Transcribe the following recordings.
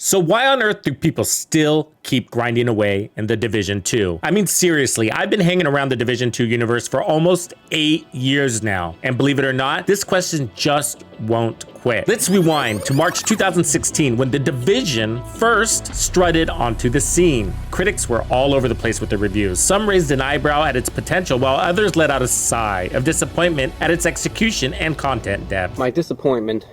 So why on earth do people still keep grinding away in The Division 2? I mean, seriously, I've been hanging around the Division 2 universe for almost 8 years now. And believe it or not, this question just won't quit. Let's rewind to March 2016 when The Division first strutted onto the scene. Critics were all over the place with the reviews. Some raised an eyebrow at its potential, while others let out a sigh of disappointment at its execution and content depth. My disappointment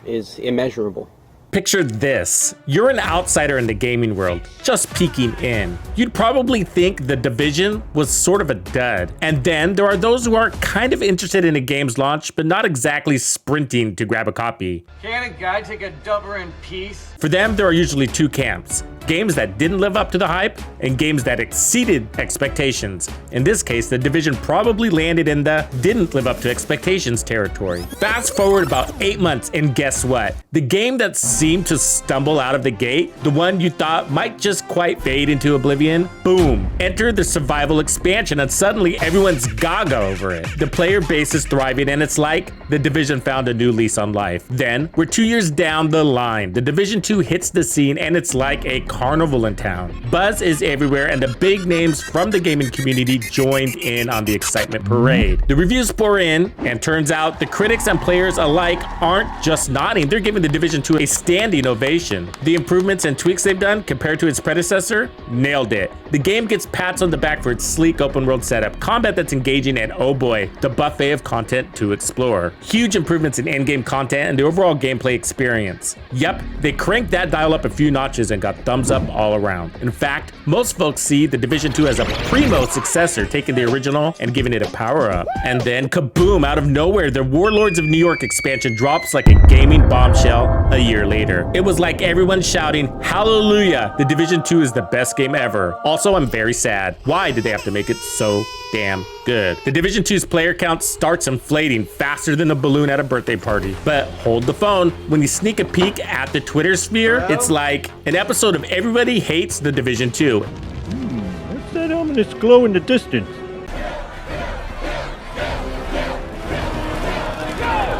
is immeasurable. Picture this. You're an outsider in the gaming world, just peeking in. You'd probably think The Division was sort of a dud. And then there are those who are kind of interested in a game's launch, but not exactly sprinting to grab a copy. Can't a guy take a dubber in peace? For them, there are usually two camps. Games that didn't live up to the hype, and games that exceeded expectations. In this case, The Division probably landed in the didn't live up to expectations territory. Fast forward about 8 months, and guess what? The game that seemed to stumble out of the gate, the one you thought might just quite fade into oblivion, boom, enter the survival expansion, and suddenly everyone's gaga over it. The player base is thriving, and it's like The Division found a new lease on life. Then, we're 2 years down the line. The Division 2 hits the scene, and it's like a carnival in town. Buzz is everywhere, and the big names from the gaming community joined in on the excitement parade. The reviews pour in, and turns out the critics and players alike aren't just nodding, they're giving The Division 2 a standing ovation. The improvements and tweaks they've done compared to its predecessor, nailed it. The game gets pats on the back for its sleek open world setup, combat that's engaging, and oh boy, the buffet of content to explore. Huge improvements in in-game content and the overall gameplay experience. Yep, they cranked that dial up a few notches and got thumbs up all around. In fact, most folks see The Division 2 as a primo successor, taking the original and giving it a power up. And then kaboom, out of nowhere, the Warlords of New York expansion drops like a gaming bombshell a year later. It was like everyone shouting, hallelujah, The Division 2 is the best game ever. Also, I'm very sad. Why did they have to make it so damn good? The Division 2's player count starts inflating faster than a balloon at a birthday party. But hold the phone, when you sneak a peek at the Twitter sphere, it's like an episode of Everybody Hates The Division 2. What's that ominous glow in the distance?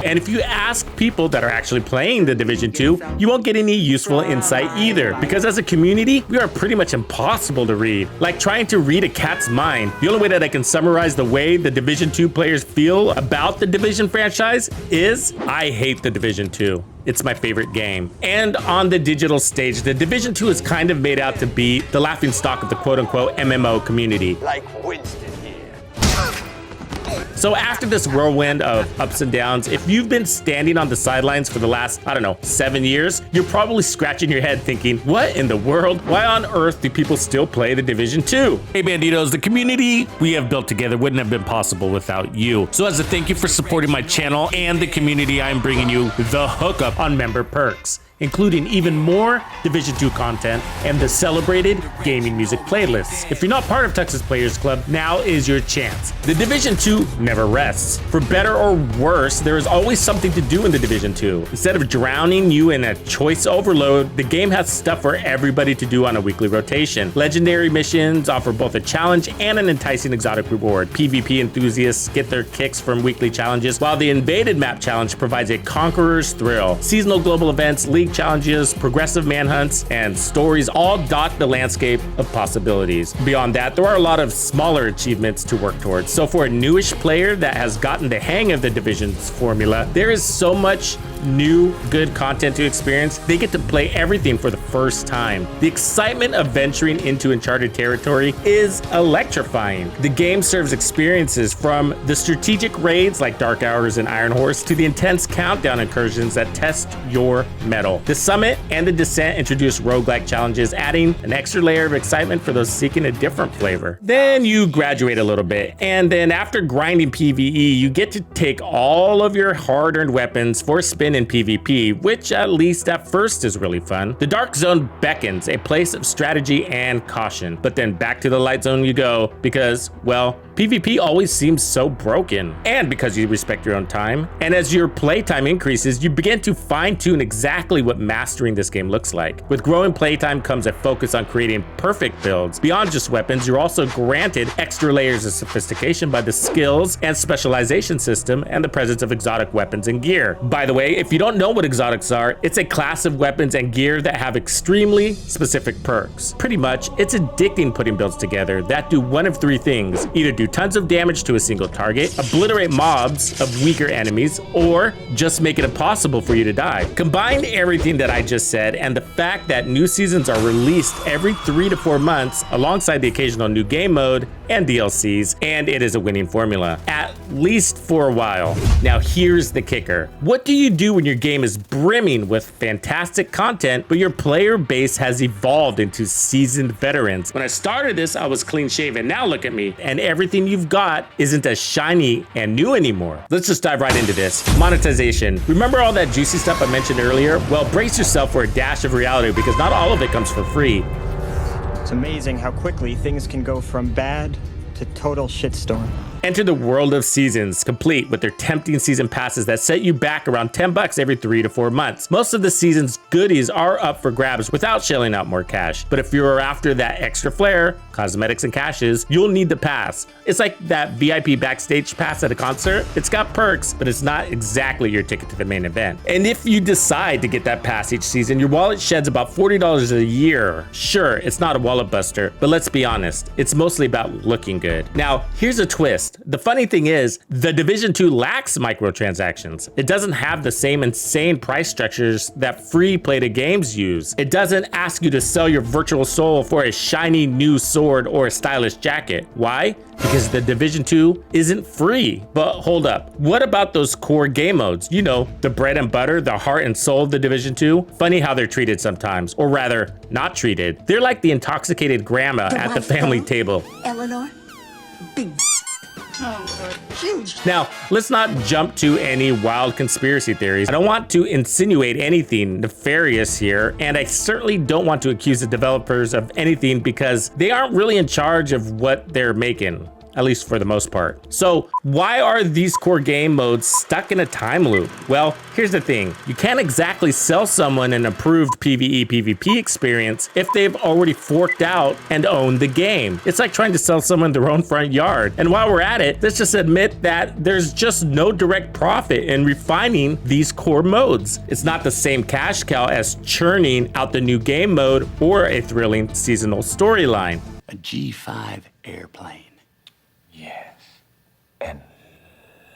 And if you ask people that are actually playing The Division 2, you won't get any useful insight either. Because as a community, we are pretty much impossible to read. Like trying to read a cat's mind. The only way that I can summarize the way the Division 2 players feel about the Division franchise is, I hate The Division 2. It's my favorite game. And on the digital stage, The Division 2 is kind of made out to be the laughingstock of the quote-unquote MMO community. Like Winston here. So after this whirlwind of ups and downs, if you've been standing on the sidelines for the last, I don't know, 7 years, you're probably scratching your head thinking, what in the world? Why on earth do people still play The Division 2? Hey Bandidos, the community we have built together wouldn't have been possible without you. So as a thank you for supporting my channel and the community, I'm bringing you the hookup on member perks, including even more Division 2 content and the celebrated gaming music playlists. If you're not part of TUX'S Players Club, now is your chance. The Division 2 never rests. For better or worse, there is always something to do in The Division 2. Instead of drowning you in a choice overload, the game has stuff for everybody to do on a weekly rotation. Legendary missions offer both a challenge and an enticing exotic reward. PvP enthusiasts get their kicks from weekly challenges, while the Invaded Map Challenge provides a conqueror's thrill. Seasonal global events, league challenges, progressive manhunts, and stories all dot the landscape of possibilities. Beyond that, there are a lot of smaller achievements to work towards. So for a newish player that has gotten the hang of the Division's formula, there is so much new, good content to experience. They get to play everything for the first time. The excitement of venturing into uncharted territory is electrifying. The game serves experiences from the strategic raids like Dark Hours and Iron Horse to the intense countdown incursions that test your mettle. The Summit and the Descent introduce roguelike challenges, adding an extra layer of excitement for those seeking a different flavor. Then you graduate a little bit, and then after grinding PvE, you get to take all of your hard-earned weapons for a spin in PvP, which at least at first is really fun. The Dark Zone beckons, a place of strategy and caution, but then back to the Light Zone you go because, well, PvP always seems so broken. And because you respect your own time, and as your playtime increases, you begin to fine-tune exactly what mastering this game looks like. With growing playtime comes a focus on creating perfect builds. Beyond just weapons, you're also granted extra layers of sophistication by the skills and specialization system and the presence of exotic weapons and gear. By the way, if you don't know what exotics are, it's a class of weapons and gear that have extremely specific perks. Pretty much, it's addicting putting builds together that do one of three things: either do tons of damage to a single target, obliterate mobs of weaker enemies, or just make it impossible for you to die. Combine everything that I just said and the fact that new seasons are released every 3 to 4 months alongside the occasional new game mode and DLCs, and it is a winning formula, at least for a while. Now here's the kicker. What do you do when your game is brimming with fantastic content, but your player base has evolved into seasoned veterans? When I started this, I was clean shaven. Now look at me, and everything you've got isn't as shiny and new anymore. Let's just dive right into this. Monetization. Remember all that juicy stuff I mentioned earlier? Well, brace yourself for a dash of reality, because not all of it comes for free. It's amazing how quickly things can go from bad to total shitstorm. Enter the world of seasons, complete with their tempting season passes that set you back around $10 every 3 to 4 months. Most of the season's goodies are up for grabs without shelling out more cash. But if you're after that extra flair, cosmetics and caches, you'll need the pass. It's like that VIP backstage pass at a concert. It's got perks, but it's not exactly your ticket to the main event. And if you decide to get that pass each season, your wallet sheds about $40 a year. Sure, it's not a wallet buster, but let's be honest, it's mostly about looking good. Now, here's a twist. The funny thing is, The Division 2 lacks microtransactions. It doesn't have the same insane price structures that free play-to games use. It doesn't ask you to sell your virtual soul for a shiny new sword or a stylish jacket. Why? Because The Division 2 isn't free. But hold up, what about those core game modes? You know, the bread and butter, the heart and soul of The Division 2? Funny how they're treated sometimes, or rather, not treated. They're like the intoxicated grandma at the family table. Eleanor? Big. Huge. Now, let's not jump to any wild conspiracy theories. I don't want to insinuate anything nefarious here, and I certainly don't want to accuse the developers of anything because they aren't really in charge of what they're making, at least for the most part. So why are these core game modes stuck in a time loop? Well, here's the thing. You can't exactly sell someone an approved PvE PvP experience if they've already forked out and owned the game. It's like trying to sell someone their own front yard. And while we're at it, let's just admit that there's just no direct profit in refining these core modes. It's not the same cash cow as churning out the new game mode or a thrilling seasonal storyline. A G5 airplane. And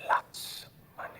lots of money.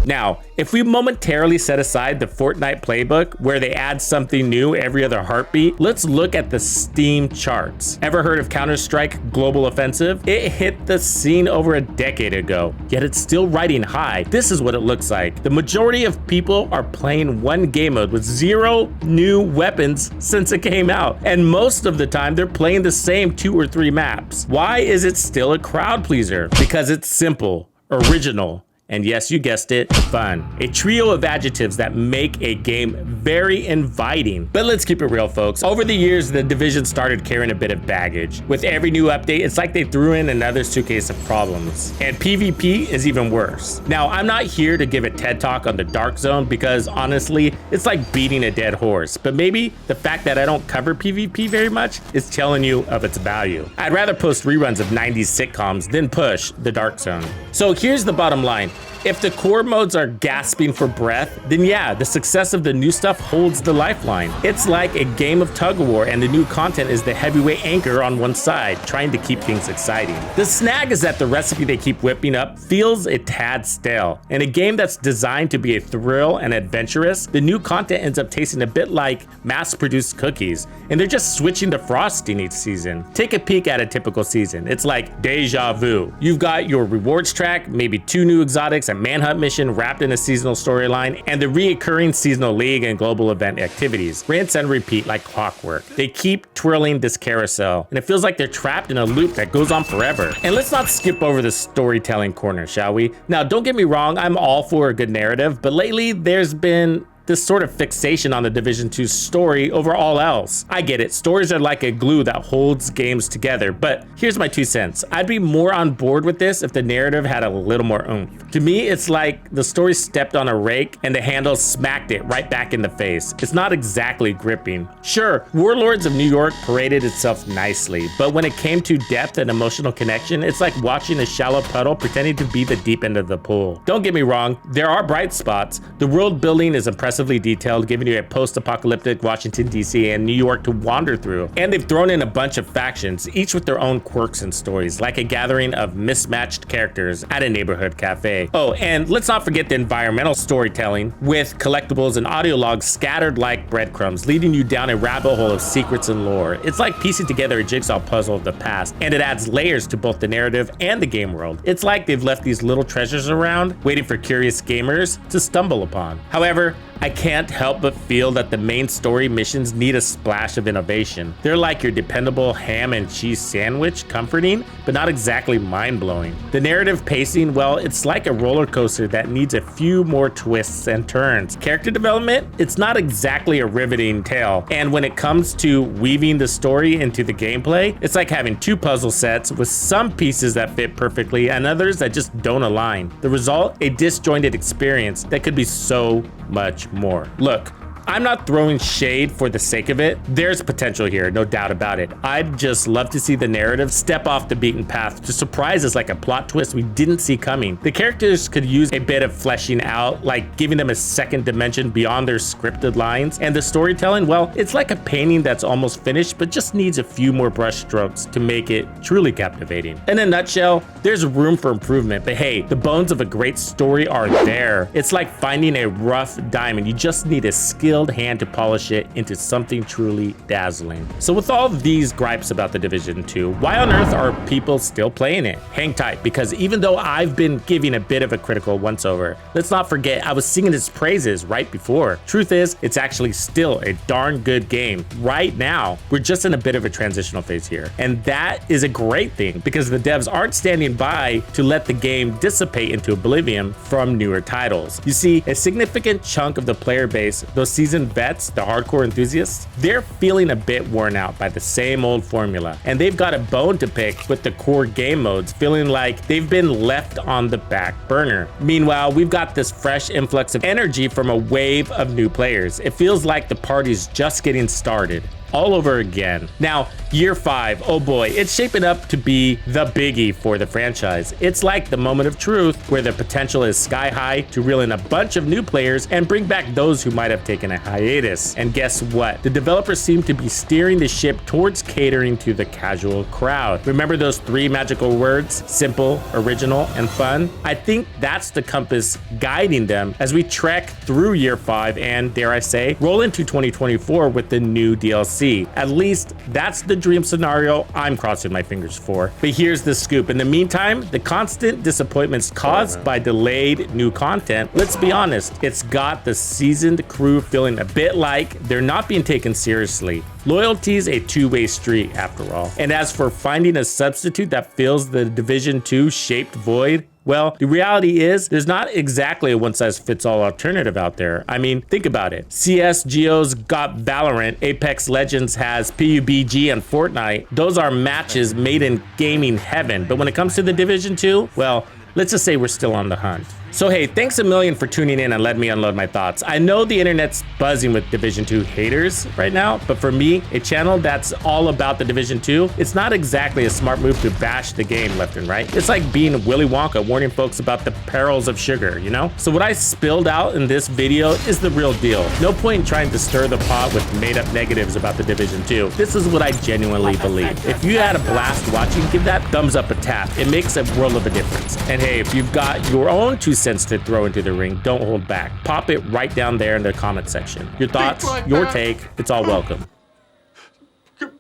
Now, if we momentarily set aside the Fortnite playbook where they add something new every other heartbeat, let's look at the Steam charts. Ever heard of Counter-Strike Global Offensive? It hit the scene over a decade ago, yet it's still riding high. This is what it looks like. The majority of people are playing one game mode with 0 new weapons since it came out. And most of the time, they're playing the same 2 or 3 maps. Why is it still a crowd pleaser? Because it's simple, original, and yes, you guessed it, fun. A trio of adjectives that make a game very inviting. But let's keep it real, folks. Over the years, The Division started carrying a bit of baggage. With every new update, it's like they threw in another suitcase of problems. And PvP is even worse. Now, I'm not here to give a TED Talk on the Dark Zone because honestly, it's like beating a dead horse. But maybe the fact that I don't cover PvP very much is telling you of its value. I'd rather post reruns of 90s sitcoms than push the Dark Zone. So here's the bottom line. If the core modes are gasping for breath, then yeah, the success of the new stuff holds the lifeline. It's like a game of tug of war and the new content is the heavyweight anchor on one side, trying to keep things exciting. The snag is that the recipe they keep whipping up feels a tad stale. In a game that's designed to be a thrill and adventurous, the new content ends up tasting a bit like mass-produced cookies, and they're just switching the frosting each season. Take a peek at a typical season. It's like deja vu. You've got your rewards track, maybe 2 new exotics, a manhunt mission wrapped in a seasonal storyline, and the reoccurring seasonal league and global event activities. Rinse and repeat like clockwork. They keep twirling this carousel, and it feels like they're trapped in a loop that goes on forever. And let's not skip over the storytelling corner, shall we? Now, don't get me wrong, I'm all for a good narrative, but lately there's been this sort of fixation on the Division 2 story over all else. I get it, stories are like a glue that holds games together, but here's my 2 cents. I'd be more on board with this if the narrative had a little more oomph. To me, it's like the story stepped on a rake and the handle smacked it right back in the face. It's not exactly gripping. Sure, Warlords of New York paraded itself nicely, but when it came to depth and emotional connection, it's like watching a shallow puddle pretending to be the deep end of the pool. Don't get me wrong, there are bright spots. The world building is impressively detailed, giving you a post-apocalyptic Washington, D.C. and New York to wander through. And they've thrown in a bunch of factions, each with their own quirks and stories, like a gathering of mismatched characters at a neighborhood cafe. Oh, and let's not forget the environmental storytelling, with collectibles and audio logs scattered like breadcrumbs, leading you down a rabbit hole of secrets and lore. It's like piecing together a jigsaw puzzle of the past, and it adds layers to both the narrative and the game world. It's like they've left these little treasures around, waiting for curious gamers to stumble upon. However, I can't help but feel that the main story missions need a splash of innovation. They're like your dependable ham and cheese sandwich, comforting, but not exactly mind-blowing. The narrative pacing, well, it's like a roller coaster that needs a few more twists and turns. Character development, it's not exactly a riveting tale. And when it comes to weaving the story into the gameplay, it's like having 2 puzzle sets with some pieces that fit perfectly and others that just don't align. The result, a disjointed experience that could be so much more. Look, I'm not throwing shade for the sake of it. There's potential here, no doubt about it. I'd just love to see the narrative step off the beaten path to surprise us like a plot twist we didn't see coming. The characters could use a bit of fleshing out, like giving them a second dimension beyond their scripted lines. And the storytelling, well, it's like a painting that's almost finished, but just needs a few more brush strokes to make it truly captivating. In a nutshell, there's room for improvement, but hey, the bones of a great story are there. It's like finding a rough diamond. You just need a skilled hand to polish it into something truly dazzling. So with all of these gripes about the Division 2, why on earth are people still playing it? Hang tight, because even though I've been giving a bit of a critical once-over, let's not forget I was singing its praises right before. Truth is, it's actually still a darn good game right now. We're just in a bit of a transitional phase here, and that is a great thing because the devs aren't standing by to let the game dissipate into oblivion from newer titles. You see, a significant chunk of the player base, those seasoned vets, the hardcore enthusiasts, they're feeling a bit worn out by the same old formula, and they've got a bone to pick with the core game modes, feeling like they've been left on the back burner. Meanwhile, we've got this fresh influx of energy from a wave of new players. It feels like the party's just getting started all over again. Now, year 5, oh boy, it's shaping up to be the biggie for the franchise. It's like the moment of truth where the potential is sky high to reel in a bunch of new players and bring back those who might have taken a hiatus. And guess what? The developers seem to be steering the ship towards catering to the casual crowd. Remember those 3 magical words? Simple, original, and fun? I think that's the compass guiding them as we trek through year 5 and, dare I say, roll into 2024 with the new DLC. At least that's the dream scenario I'm crossing my fingers for. But here's the scoop. In the meantime, the constant disappointments caused by delayed new content, let's be honest, it's got the seasoned crew feeling a bit like they're not being taken seriously. Loyalty's a two-way street after all. And as for finding a substitute that fills the Division 2 shaped void, well, the reality is there's not exactly a one-size-fits-all alternative out there. I mean, think about it. CSGO's got Valorant, Apex Legends has PUBG and Fortnite. Those are matches made in gaming heaven. But when it comes to the Division 2, well, let's just say we're still on the hunt. So hey, thanks a million for tuning in and letting me unload my thoughts. I know the internet's buzzing with Division 2 haters right now, but for me, a channel that's all about the Division 2, it's not exactly a smart move to bash the game left and right. It's like being Willy Wonka warning folks about the perils of sugar, you know? So what I spilled out in this video is the real deal. No point in trying to stir the pot with made up negatives about the Division 2. This is what I genuinely believe. If you had a blast watching, give that thumbs up a tap. It makes a world of a difference. And hey, if you've got your own 2 cents to throw into the ring, don't hold back. Pop it right down there in the comment section. Your thoughts, your take, it's all welcome.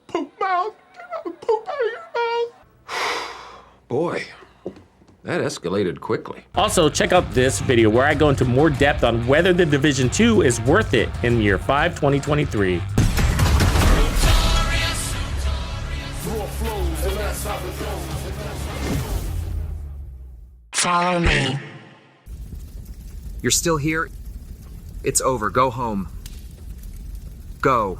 Poop mouth. Poop out of your mouth. Boy, that escalated quickly. Also, check out this video where I go into more depth on whether the Division 2 is worth it in year 5, 2023. Follow me. You're still here? It's over. Go home. Go.